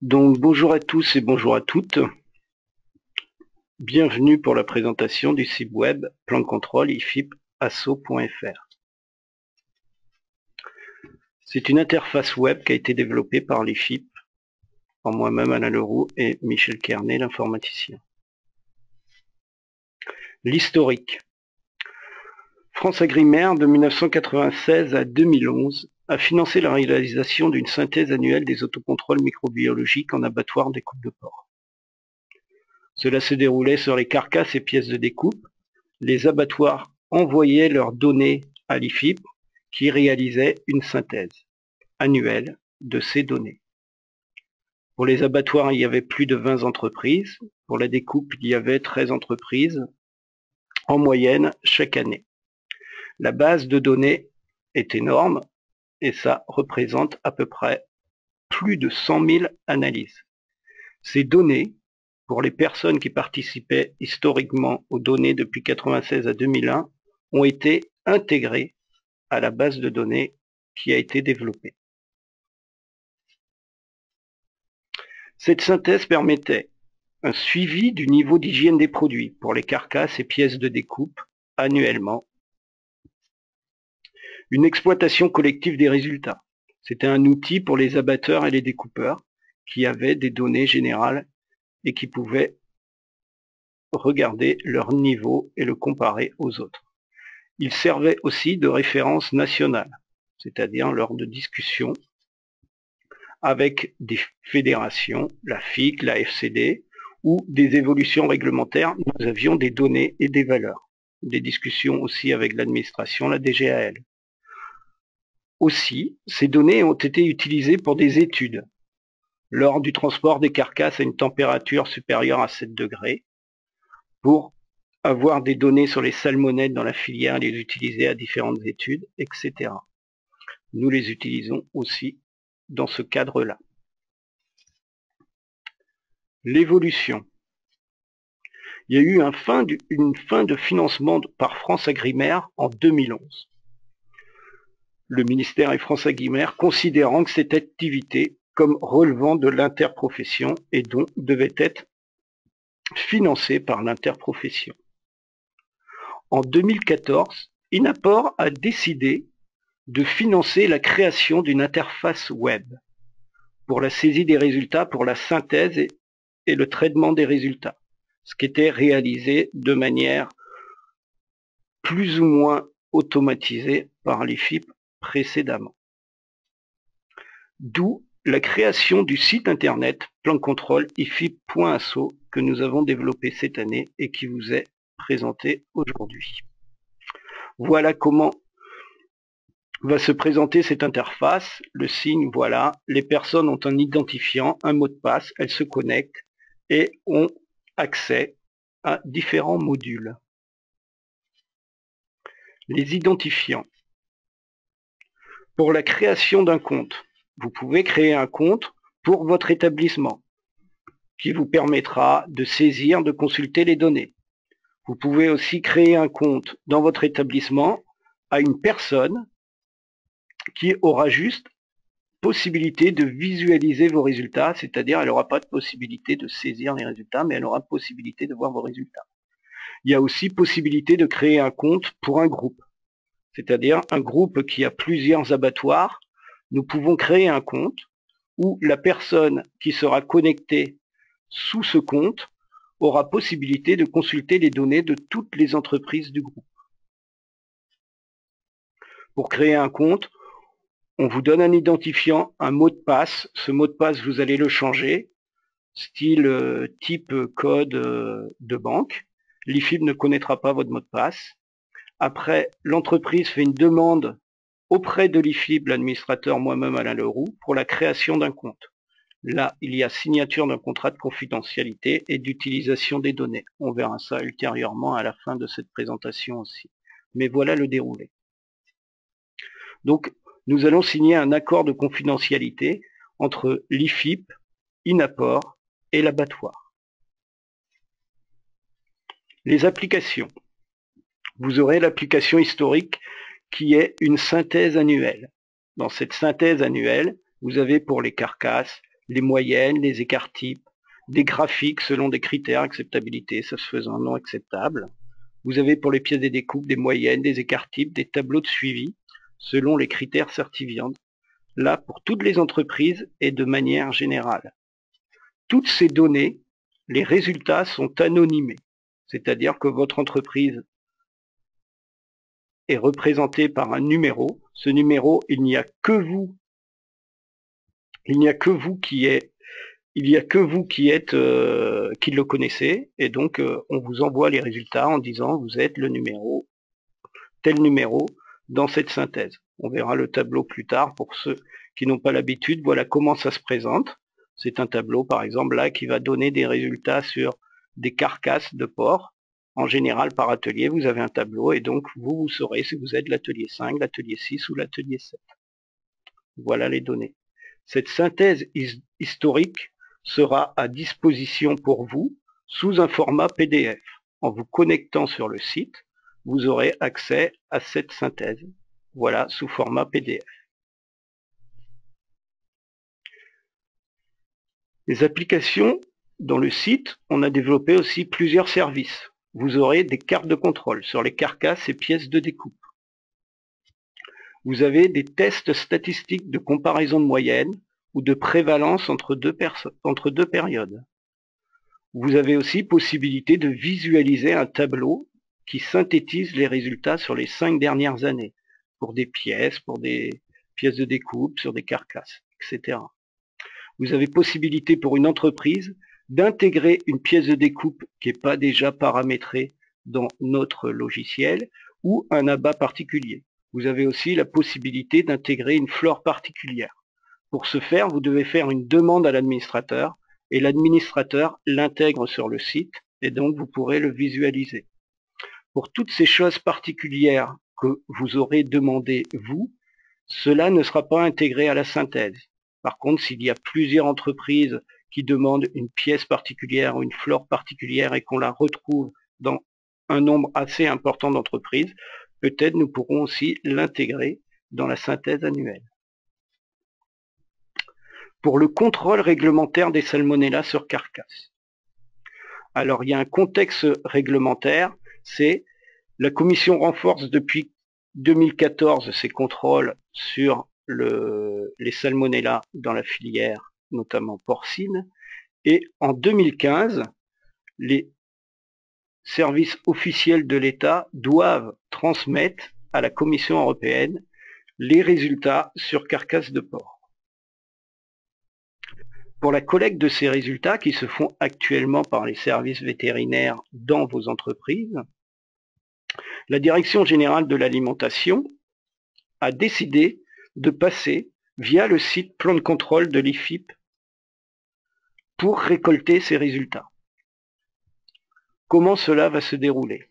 Donc bonjour à tous et bonjour à toutes. Bienvenue pour la présentation du site web plan de contrôle ifip-asso.fr. C'est une interface web qui a été développée par l'IFIP, par moi-même Alain Leroux et Michel Kernet, l'informaticien. L'historique. France Agrimaire, de 1996 à 2011, a financé la réalisation d'une synthèse annuelle des autocontrôles microbiologiques en abattoir des coupes de porc. Cela se déroulait sur les carcasses et pièces de découpe. Les abattoirs envoyaient leurs données à l'IFIP qui réalisait une synthèse annuelle de ces données. Pour les abattoirs, il y avait plus de 20 entreprises. Pour la découpe, il y avait 13 entreprises en moyenne chaque année. La base de données est énorme et ça représente à peu près plus de 100 000 analyses. Ces données, pour les personnes qui participaient historiquement aux données depuis 1996 à 2001, ont été intégrées à la base de données qui a été développée. Cette synthèse permettait un suivi du niveau d'hygiène des produits pour les carcasses et pièces de découpe annuellement, une exploitation collective des résultats. C'était un outil pour les abatteurs et les découpeurs qui avaient des données générales et qui pouvaient regarder leur niveau et le comparer aux autres. Il servait aussi de référence nationale, c'est-à-dire lors de discussions avec des fédérations, la FIC, la FCD, ou des évolutions réglementaires, nous avions des données et des valeurs. Des discussions aussi avec l'administration, la DGAL. Aussi, ces données ont été utilisées pour des études. Lors du transport des carcasses à une température supérieure à 7 degrés, pour avoir des données sur les salmonelles dans la filière et les utiliser à différentes études, etc. Nous les utilisons aussi dans ce cadre-là. L'évolution. Il y a eu une fin de financement par France Agrimaire en 2011. Le ministère et France Agrimaire considérant que cette activité comme relevant de l'interprofession et donc devait être financée par l'interprofession. En 2014, Inapor a décidé de financer la création d'une interface web pour la saisie des résultats, pour la synthèse et le traitement des résultats, ce qui était réalisé de manière plus ou moins automatisée par l'IFIP précédemment. D'où la création du site internet plan de contrôle ifip.asso que nous avons développé cette année et qui vous est présenté aujourd'hui. Voilà comment va se présenter cette interface. Le signe, voilà, les personnes ont un identifiant, un mot de passe, elles se connectent et ont accès à différents modules. Les identifiants. Pour la création d'un compte, vous pouvez créer un compte pour votre établissement qui vous permettra de saisir, de consulter les données. Vous pouvez aussi créer un compte dans votre établissement à une personne qui aura juste possibilité de visualiser vos résultats, c'est-à-dire elle n'aura pas de possibilité de saisir les résultats, mais elle aura possibilité de voir vos résultats. Il y a aussi possibilité de créer un compte pour un groupe, c'est-à-dire un groupe qui a plusieurs abattoirs. Nous pouvons créer un compte où la personne qui sera connectée sous ce compte aura possibilité de consulter les données de toutes les entreprises du groupe. Pour créer un compte, on vous donne un identifiant, un mot de passe. Ce mot de passe, vous allez le changer, style type code de banque. L'IFIP ne connaîtra pas votre mot de passe. Après, l'entreprise fait une demande auprès de l'IFIP, l'administrateur moi-même Alain Leroux, pour la création d'un compte. Là, il y a signature d'un contrat de confidentialité et d'utilisation des données. On verra ça ultérieurement à la fin de cette présentation aussi. Mais voilà le déroulé. Donc, nous allons signer un accord de confidentialité entre l'IFIP, Inapor et l'abattoir. Les applications. Vous aurez l'application historique qui est une synthèse annuelle. Dans cette synthèse annuelle, vous avez pour les carcasses, les moyennes, les écarts types, des graphiques selon des critères, acceptabilité, satisfaisant, non acceptable. Vous avez pour les pièces des découpes des moyennes, des écarts types, des tableaux de suivi selon les critères Certiviande. Là, pour toutes les entreprises et de manière générale. Toutes ces données, les résultats sont anonymés. C'est-à-dire que votre entreprise est représentée par un numéro. Ce numéro, il n'y a que vous qui le connaissez, et donc on vous envoie les résultats en disant vous êtes le numéro, tel numéro, dans cette synthèse. On verra le tableau plus tard pour ceux qui n'ont pas l'habitude. Voilà comment ça se présente. C'est un tableau, par exemple, là, qui va donner des résultats sur des carcasses de porc. En général, par atelier, vous avez un tableau, et donc vous saurez si vous êtes l'atelier 5, l'atelier 6 ou l'atelier 7. Voilà les données. Cette synthèse historique sera à disposition pour vous sous un format PDF. En vous connectant sur le site, vous aurez accès à cette synthèse. Voilà, sous format PDF. Les applications, dans le site, on a développé aussi plusieurs services. Vous aurez des cartes de contrôle sur les carcasses et pièces de découpe. Vous avez des tests statistiques de comparaison de moyenne ou de prévalence entre deux périodes. Vous avez aussi possibilité de visualiser un tableau qui synthétise les résultats sur les 5 dernières années, pour des pièces de découpe, sur des carcasses, etc. Vous avez possibilité pour une entreprise d'intégrer une pièce de découpe qui n'est pas déjà paramétrée dans notre logiciel ou un abat particulier. Vous avez aussi la possibilité d'intégrer une flore particulière. Pour ce faire, vous devez faire une demande à l'administrateur et l'administrateur l'intègre sur le site et donc vous pourrez le visualiser. Pour toutes ces choses particulières que vous aurez demandé vous, cela ne sera pas intégré à la synthèse. Par contre, s'il y a plusieurs entreprises qui demandent une pièce particulière ou une flore particulière et qu'on la retrouve dans un nombre assez important d'entreprises, peut-être nous pourrons aussi l'intégrer dans la synthèse annuelle. Pour le contrôle réglementaire des salmonella sur carcasse. Alors, il y a un contexte réglementaire, c'est la Commission renforce depuis 2014 ses contrôles sur les salmonella dans la filière, notamment porcine, et en 2015, les services officiels de l'État doivent transmettre à la Commission européenne les résultats sur carcasses de porc. Pour la collecte de ces résultats, qui se font actuellement par les services vétérinaires dans vos entreprises, la Direction générale de l'alimentation a décidé de passer via le site plan de contrôle de l'IFIP pour récolter ces résultats. Comment cela va se dérouler?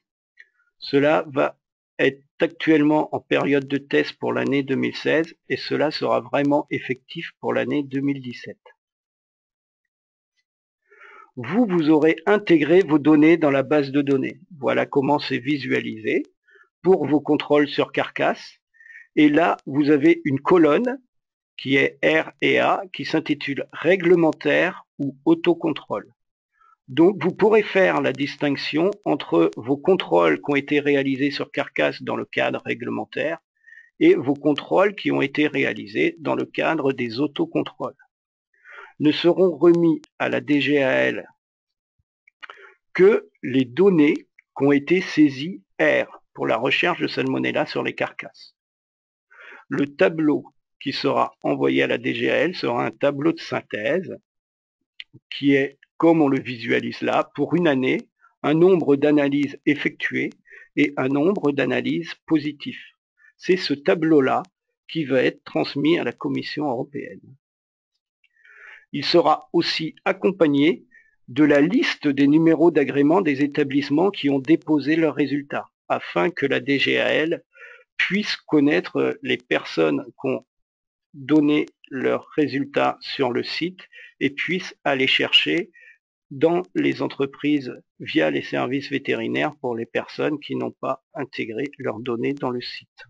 Cela va être actuellement en période de test pour l'année 2016 et cela sera vraiment effectif pour l'année 2017. Vous aurez intégré vos données dans la base de données. Voilà comment c'est visualisé pour vos contrôles sur carcasse. Et là, vous avez une colonne qui est R et A, qui s'intitule réglementaire ou autocontrôle. Donc, vous pourrez faire la distinction entre vos contrôles qui ont été réalisés sur carcasse dans le cadre réglementaire et vos contrôles qui ont été réalisés dans le cadre des autocontrôles. Ne seront remis à la DGAL que les données qui ont été saisies R pour la recherche de salmonella sur les carcasses. Le tableau qui sera envoyé à la DGAL sera un tableau de synthèse qui est, comme on le visualise là, pour une année, un nombre d'analyses effectuées et un nombre d'analyses positifs. C'est ce tableau-là qui va être transmis à la Commission européenne. Il sera aussi accompagné de la liste des numéros d'agrément des établissements qui ont déposé leurs résultats, afin que la DGAL puisse connaître les personnes qui ont donné leurs résultats sur le site et puisse aller chercher dans les entreprises via les services vétérinaires pour les personnes qui n'ont pas intégré leurs données dans le site.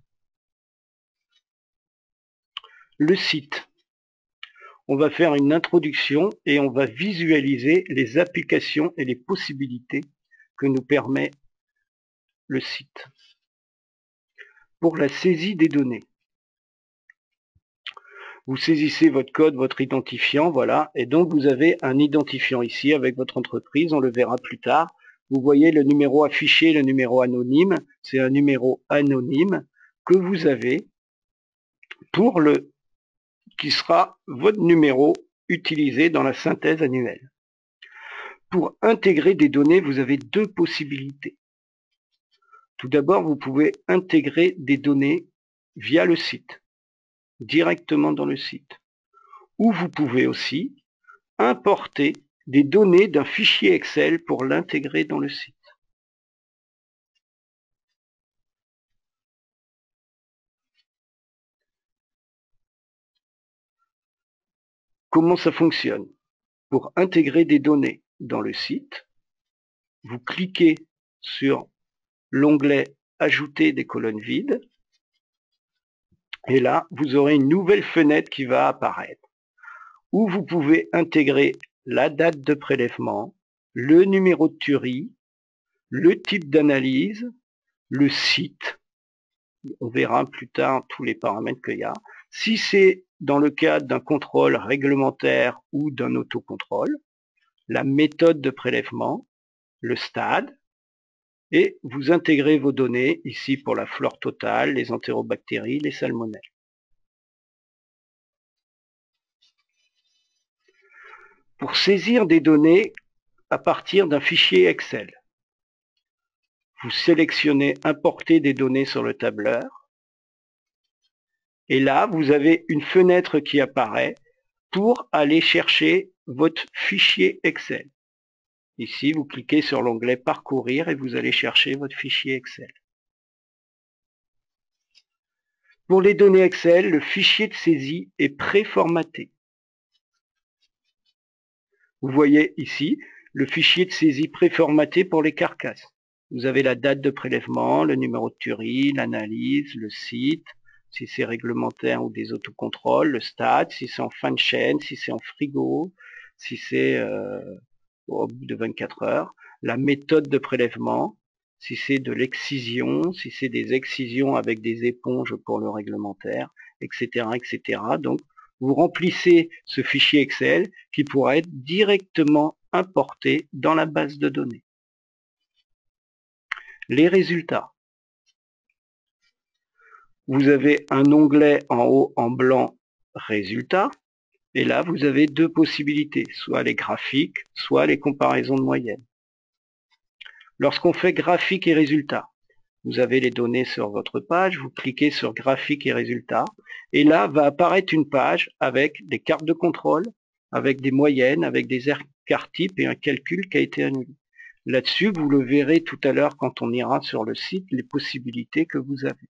Le site. on va faire une introduction et on va visualiser les applications et les possibilités que nous permet le site. Pour la saisie des données, vous saisissez votre code, votre identifiant, voilà, et donc vous avez un identifiant ici avec votre entreprise, on le verra plus tard. Vous voyez le numéro affiché, le numéro anonyme, c'est un numéro anonyme que vous avez pour qui sera votre numéro utilisé dans la synthèse annuelle. Pour intégrer des données, vous avez deux possibilités. Tout d'abord, vous pouvez intégrer des données via le site, directement dans le site. Ou vous pouvez aussi importer des données d'un fichier Excel pour l'intégrer dans le site. Comment ça fonctionne? Pour intégrer des données dans le site, vous cliquez sur l'onglet Ajouter des colonnes vides et là, vous aurez une nouvelle fenêtre qui va apparaître où vous pouvez intégrer la date de prélèvement, le numéro de tuerie, le type d'analyse, le site. On verra plus tard tous les paramètres qu'il y a. Si c'est dans le cadre d'un contrôle réglementaire ou d'un autocontrôle, la méthode de prélèvement, le stade, et vous intégrez vos données ici pour la flore totale, les entérobactéries, les salmonelles. Pour saisir des données à partir d'un fichier Excel, vous sélectionnez Importer des données sur le tableur. Et là, vous avez une fenêtre qui apparaît pour aller chercher votre fichier Excel. Ici, vous cliquez sur l'onglet Parcourir et vous allez chercher votre fichier Excel. Pour les données Excel, le fichier de saisie est préformaté. Vous voyez ici le fichier de saisie préformaté pour les carcasses. Vous avez la date de prélèvement, le numéro de tuerie, l'analyse, le site, si c'est réglementaire ou des autocontrôles, le stade, si c'est en fin de chaîne, si c'est en frigo, si c'est au bout de 24 heures, la méthode de prélèvement, si c'est de l'excision, si c'est des excisions avec des éponges pour le réglementaire, etc., etc. Donc, vous remplissez ce fichier Excel qui pourra être directement importé dans la base de données. Les résultats. Vous avez un onglet en haut en blanc Résultats. Et là, vous avez deux possibilités, soit les graphiques, soit les comparaisons de moyenne. Lorsqu'on fait graphique et résultats, vous avez les données sur votre page, vous cliquez sur graphique et résultats, et là va apparaître une page avec des cartes de contrôle, avec des moyennes, avec des écarts types et un calcul qui a été annulé. Là-dessus, vous le verrez tout à l'heure quand on ira sur le site, les possibilités que vous avez.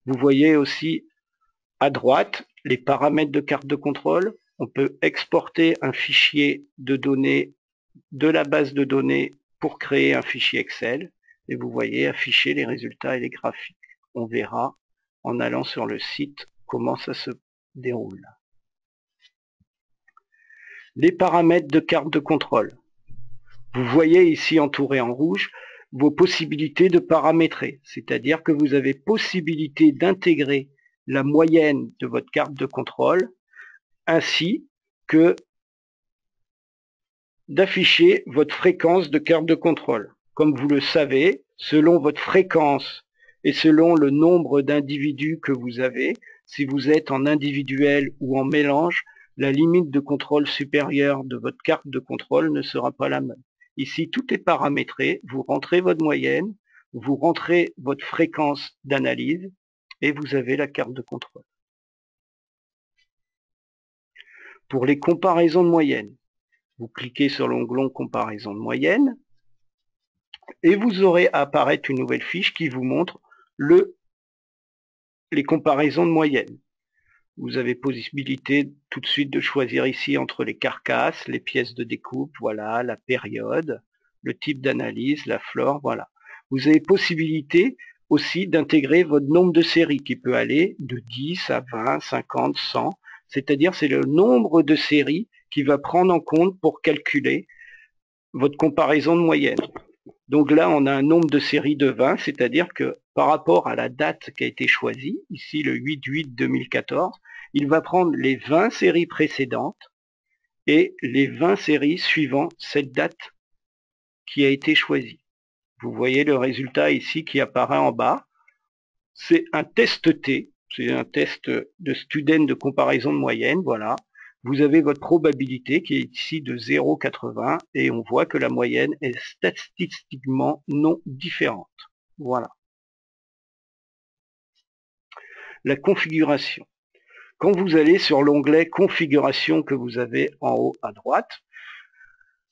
Vous voyez aussi à droite les paramètres de carte de contrôle. On peut exporter un fichier de données de la base de données pour créer un fichier Excel. Et vous voyez afficher les résultats et les graphiques. On verra en allant sur le site comment ça se déroule. Les paramètres de carte de contrôle. Vous voyez ici entouré en rouge vos possibilités de paramétrer, c'est-à-dire que vous avez possibilité d'intégrer la moyenne de votre carte de contrôle ainsi que d'afficher votre fréquence de carte de contrôle. Comme vous le savez, selon votre fréquence et selon le nombre d'individus que vous avez, si vous êtes en individuel ou en mélange, la limite de contrôle supérieure de votre carte de contrôle ne sera pas la même. Ici, tout est paramétré. Vous rentrez votre moyenne, vous rentrez votre fréquence d'analyse et vous avez la carte de contrôle. Pour les comparaisons de moyenne, vous cliquez sur l'onglet comparaison de moyenne et vous aurez à apparaître une nouvelle fiche qui vous montre les comparaisons de moyenne. Vous avez possibilité tout de suite de choisir ici entre les carcasses, les pièces de découpe, voilà, la période, le type d'analyse, la flore, voilà. Vous avez possibilité aussi d'intégrer votre nombre de séries qui peut aller de 10 à 20, 50, 100. c'est-à-dire c'est le nombre de séries qu'il va prendre en compte pour calculer votre comparaison de moyenne. Donc là, on a un nombre de séries de 20, c'est-à-dire que par rapport à la date qui a été choisie, ici le 8-8-2014, il va prendre les 20 séries précédentes et les 20 séries suivant cette date qui a été choisie. Vous voyez le résultat ici qui apparaît en bas. C'est un test T, c'est un test de student de comparaison de moyenne, voilà. Vous avez votre probabilité qui est ici de 0,80 et on voit que la moyenne est statistiquement non différente. Voilà. La configuration. Quand vous allez sur l'onglet configuration que vous avez en haut à droite,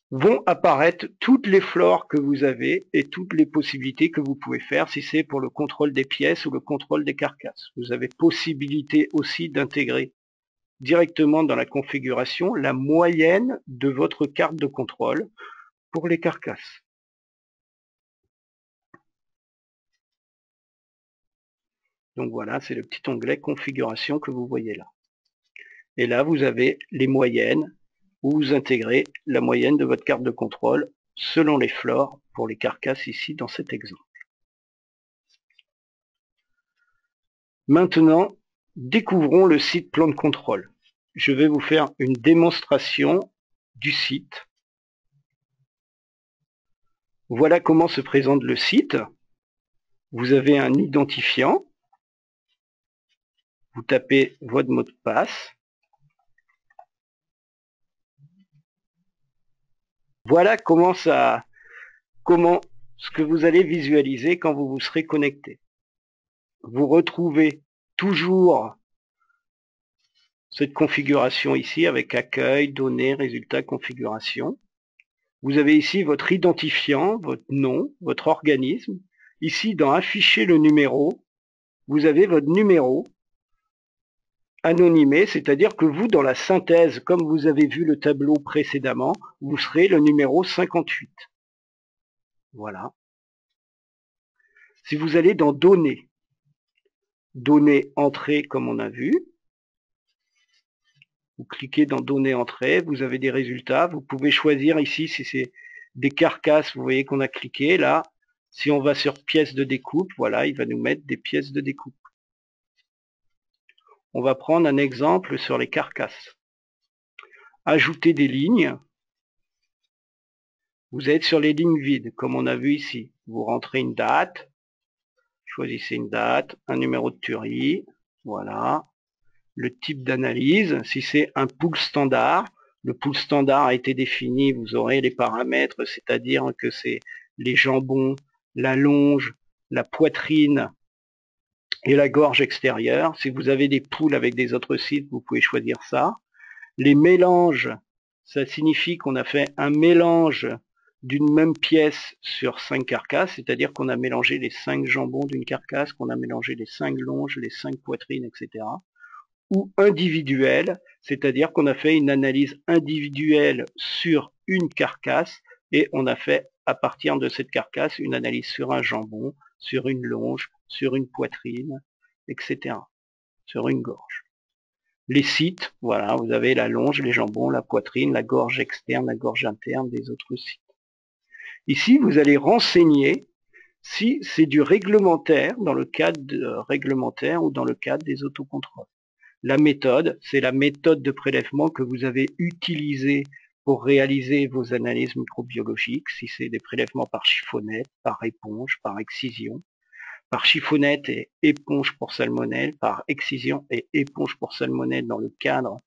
vont apparaître toutes les flores que vous avez et toutes les possibilités que vous pouvez faire si c'est pour le contrôle des pièces ou le contrôle des carcasses. Vous avez possibilité aussi d'intégrer directement dans la configuration la moyenne de votre carte de contrôle pour les carcasses. Donc voilà, c'est le petit onglet configuration que vous voyez là. Et là, vous avez les moyennes où vous intégrez la moyenne de votre carte de contrôle selon les flores pour les carcasses ici dans cet exemple. Maintenant, découvrons le site plan de contrôle. Je vais vous faire une démonstration du site. Voilà comment se présente le site. Vous avez un identifiant. Vous tapez votre mot de passe. Voilà ce que vous allez visualiser quand vous vous serez connecté. Vous retrouvez toujours cette configuration ici avec accueil, données, résultats, configuration. Vous avez ici votre identifiant, votre nom, votre organisme. Ici, dans afficher le numéro, vous avez votre numéro anonymé, c'est-à-dire que vous, dans la synthèse, comme vous avez vu le tableau précédemment, vous serez le numéro 58. Voilà. Si vous allez dans données, données entrées comme on a vu, vous cliquez dans données entrées, vous avez des résultats, vous pouvez choisir ici si c'est des carcasses, vous voyez qu'on a cliqué là, si on va sur pièces de découpe, voilà, il va nous mettre des pièces de découpe. On va prendre un exemple sur les carcasses. Ajouter des lignes. Vous êtes sur les lignes vides, comme on a vu ici. Vous rentrez une date, choisissez une date, un numéro de tuerie, voilà. Le type d'analyse, si c'est un pool standard, le pool standard a été défini, vous aurez les paramètres, c'est-à-dire que c'est les jambons, la longe, la poitrine et la gorge extérieure. Si vous avez des poules avec des autres sites, vous pouvez choisir ça. Les mélanges, ça signifie qu'on a fait un mélange d'une même pièce sur 5 carcasses, c'est-à-dire qu'on a mélangé les 5 jambons d'une carcasse, qu'on a mélangé les 5 longes, les 5 poitrines, etc. Ou individuel, c'est-à-dire qu'on a fait une analyse individuelle sur une carcasse et on a fait à partir de cette carcasse une analyse sur un jambon, sur une longe, sur une poitrine, etc. Sur une gorge. Les sites, voilà, vous avez la longe, les jambons, la poitrine, la gorge externe, la gorge interne des autres sites. Ici, vous allez renseigner si c'est du réglementaire, dans le cadre réglementaire ou dans le cadre des autocontrôles. La méthode, c'est la méthode de prélèvement que vous avez utilisée pour réaliser vos analyses microbiologiques, si c'est des prélèvements par chiffonnette, par éponge, par excision, par chiffonnette et éponge pour salmonelle, par excision et éponge pour salmonelle dans le cadre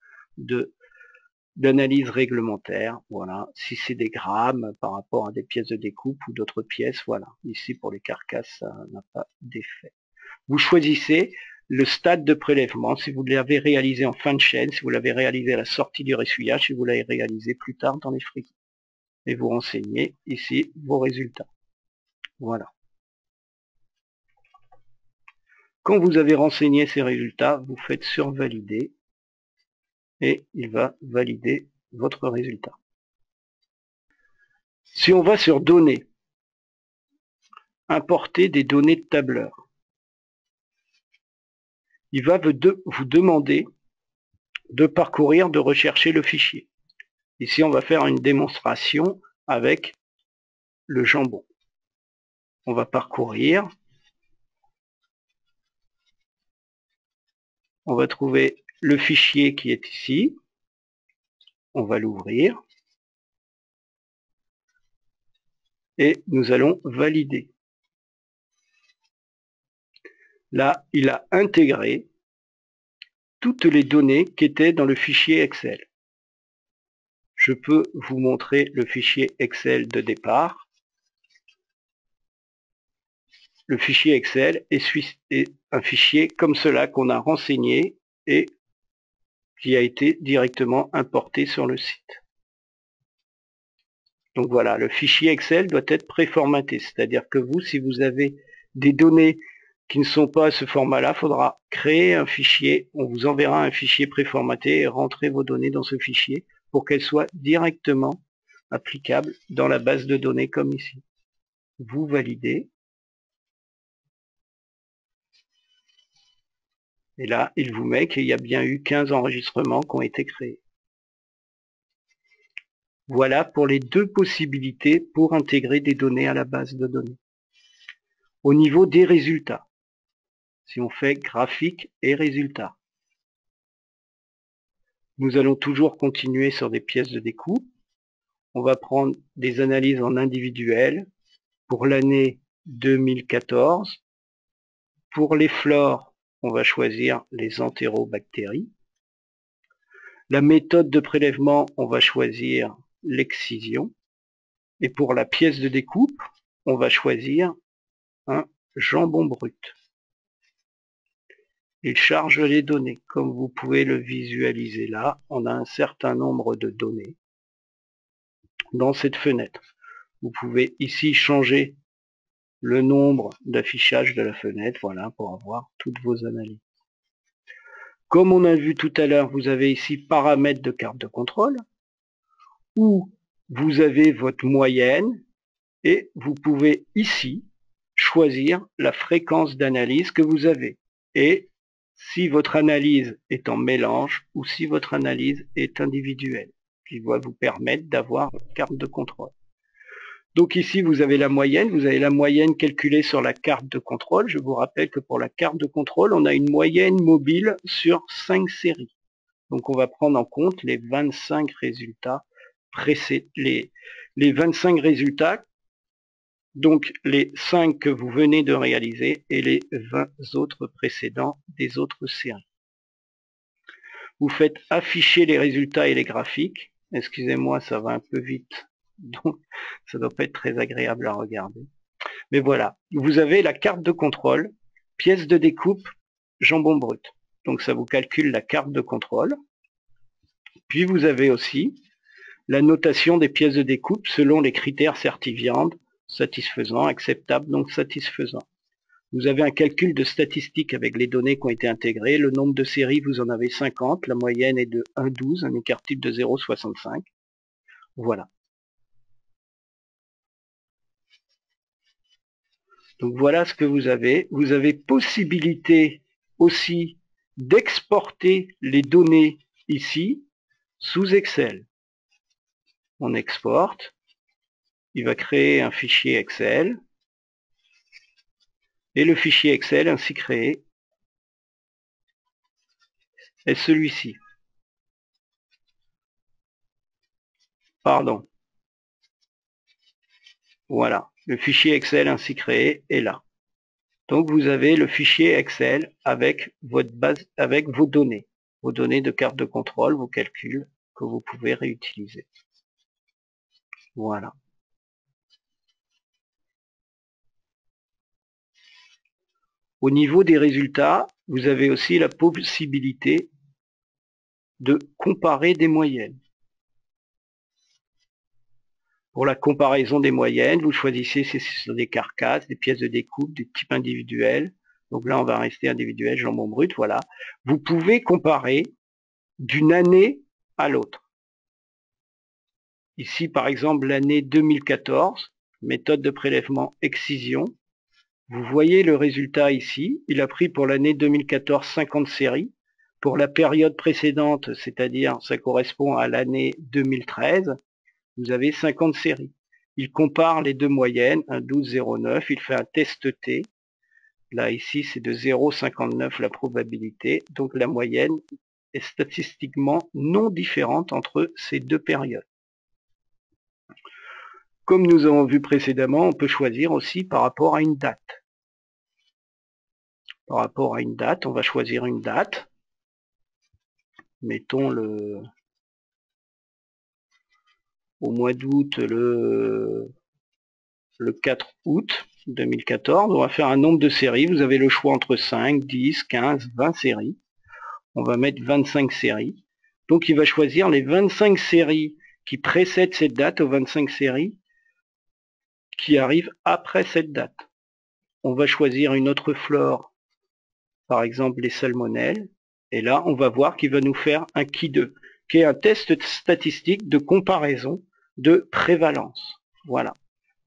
d'analyse réglementaire, voilà. Si c'est des grammes par rapport à des pièces de découpe ou d'autres pièces, voilà. Ici, pour les carcasses, ça n'a pas d'effet. Vous choisissez le stade de prélèvement, si vous l'avez réalisé en fin de chaîne, si vous l'avez réalisé à la sortie du ressuyage, si vous l'avez réalisé plus tard dans les frigides. Et vous renseignez ici vos résultats. Voilà. Quand vous avez renseigné ces résultats, vous faites survalider et il va valider votre résultat. Si on va sur données, importer des données de tableur, il va vous demander de parcourir, de rechercher le fichier. Ici, on va faire une démonstration avec le jambon. On va parcourir. On va trouver le fichier qui est ici. On va l'ouvrir. Et nous allons valider. Là, il a intégré toutes les données qui étaient dans le fichier Excel. Je peux vous montrer le fichier Excel de départ. Le fichier Excel est un fichier comme cela qu'on a renseigné et qui a été directement importé sur le site. Donc voilà, le fichier Excel doit être préformaté, c'est-à-dire que vous, si vous avez des données qui ne sont pas à ce format-là, il faudra créer un fichier, on vous enverra un fichier préformaté et rentrer vos données dans ce fichier pour qu'elles soient directement applicables dans la base de données comme ici. Vous validez. Et là, il vous met qu'il y a bien eu 15 enregistrements qui ont été créés. Voilà pour les deux possibilités pour intégrer des données à la base de données. Au niveau des résultats, si on fait graphique et résultats, nous allons toujours continuer sur des pièces de découpe. On va prendre des analyses en individuel pour l'année 2014. Pour les flores, on va choisir les entérobactéries. La méthode de prélèvement, on va choisir l'excision. Et pour la pièce de découpe, on va choisir un jambon brut. Il charge les données. Comme vous pouvez le visualiser là, on a un certain nombre de données dans cette fenêtre. Vous pouvez ici changer le nombre d'affichage de la fenêtre, voilà, pour avoir toutes vos analyses. Comme on a vu tout à l'heure, vous avez ici paramètres de carte de contrôle, où vous avez votre moyenne, et vous pouvez ici choisir la fréquence d'analyse que vous avez. Et si votre analyse est en mélange, ou si votre analyse est individuelle, qui va vous permettre d'avoir une carte de contrôle. Donc ici, vous avez la moyenne calculée sur la carte de contrôle. Je vous rappelle que pour la carte de contrôle, on a une moyenne mobile sur 5 séries. Donc on va prendre en compte les 25 résultats les 25 résultats, donc les 5 que vous venez de réaliser et les 20 autres précédents des autres séries. Vous faites afficher les résultats et les graphiques. Excusez-moi, ça va un peu vite. Donc, ça ne doit pas être très agréable à regarder. Mais voilà, vous avez la carte de contrôle, pièce de découpe, jambon brut. Donc ça vous calcule la carte de contrôle. Puis vous avez aussi la notation des pièces de découpe selon les critères certiviande, satisfaisant, acceptable, donc satisfaisant. Vous avez un calcul de statistiques avec les données qui ont été intégrées. Le nombre de séries, vous en avez 50. La moyenne est de 1,12, un écart type de 0,65. Voilà. Donc voilà ce que vous avez. Vous avez possibilité aussi d'exporter les données ici sous Excel. On exporte. Il va créer un fichier Excel. Et le fichier Excel ainsi créé est celui-ci. Pardon. Voilà. Le fichier Excel ainsi créé est là. Donc vous avez le fichier Excel avec votre base, avec vos données de carte de contrôle, vos calculs que vous pouvez réutiliser. Voilà. Au niveau des résultats, vous avez aussi la possibilité de comparer des moyennes. Pour la comparaison des moyennes, vous choisissez si ce sont des carcasses, des pièces de découpe, du type individuel. Donc là, on va rester individuel, jambon brut, voilà. Vous pouvez comparer d'une année à l'autre. Ici, par exemple, l'année 2014, méthode de prélèvement excision. Vous voyez le résultat ici. Il a pris pour l'année 2014 50 séries. Pour la période précédente, c'est-à-dire ça correspond à l'année 2013, vous avez 50 séries. Il compare les deux moyennes, un 12,09, il fait un test T. Là, ici, c'est de 0,59 la probabilité. Donc la moyenne est statistiquement non différente entre ces deux périodes. Comme nous avons vu précédemment, on peut choisir aussi par rapport à une date. Par rapport à une date, on va choisir une date. Mettons au mois d'août le 4 août 2014. On va faire un nombre de séries. Vous avez le choix entre 5, 10, 15, 20 séries. On va mettre 25 séries. Donc il va choisir les 25 séries qui précèdent cette date aux 25 séries qui arrivent après cette date. On va choisir une autre flore, par exemple les salmonelles, et là on va voir qu'il va nous faire un Ki2, qui est un test statistique de comparaison de prévalence. Voilà.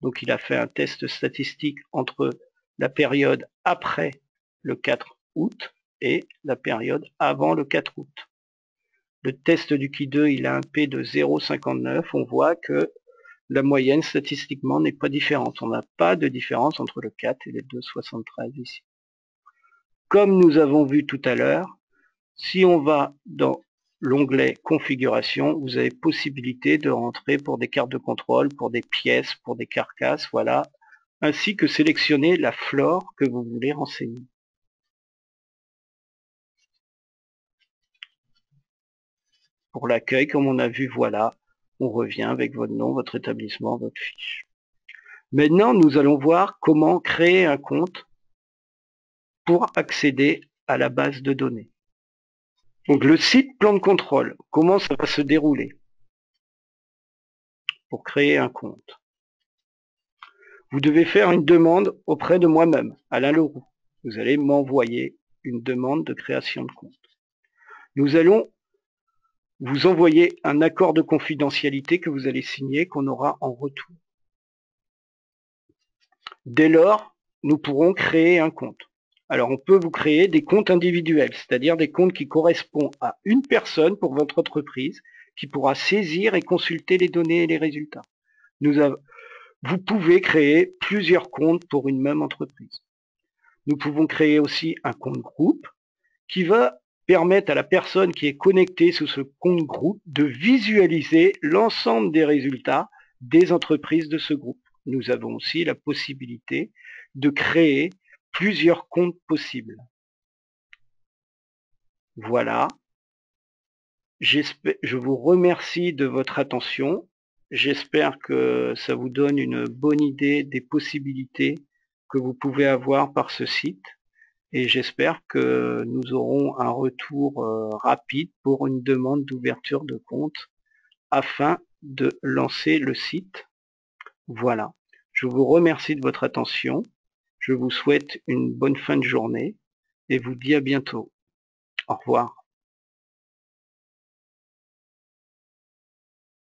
Donc il a fait un test statistique entre la période après le 4 août et la période avant le 4 août. Le test du Ki2, il a un P de 0,59. On voit que la moyenne statistiquement n'est pas différente. On n'a pas de différence entre le 4 et les 2,73 ici. Comme nous avons vu tout à l'heure, si on va dans l'onglet configuration, vous avez possibilité de rentrer pour des cartes de contrôle, pour des pièces, pour des carcasses, voilà, ainsi que sélectionner la flore que vous voulez renseigner. Pour l'accueil, comme on a vu, voilà, on revient avec votre nom, votre établissement, votre fiche. Maintenant, nous allons voir comment créer un compte pour accéder à la base de données. Donc le site plan de contrôle, comment ça va se dérouler pour créer un compte? Vous devez faire une demande auprès de moi-même, Alain Leroux. Vous allez m'envoyer une demande de création de compte. Nous allons vous envoyer un accord de confidentialité que vous allez signer, qu'on aura en retour. Dès lors, nous pourrons créer un compte. Alors, on peut vous créer des comptes individuels, c'est-à-dire des comptes qui correspondent à une personne pour votre entreprise, qui pourra saisir et consulter les données et les résultats. Vous pouvez créer plusieurs comptes pour une même entreprise. Nous pouvons créer aussi un compte groupe qui va permettre à la personne qui est connectée sous ce compte groupe de visualiser l'ensemble des résultats des entreprises de ce groupe. Nous avons aussi la possibilité de créer plusieurs comptes possibles. Voilà. Je vous remercie de votre attention. J'espère que ça vous donne une bonne idée des possibilités que vous pouvez avoir par ce site. Et j'espère que nous aurons un retour rapide pour une demande d'ouverture de compte afin de lancer le site. Voilà. Je vous remercie de votre attention. Je vous souhaite une bonne fin de journée et vous dis à bientôt. Au revoir.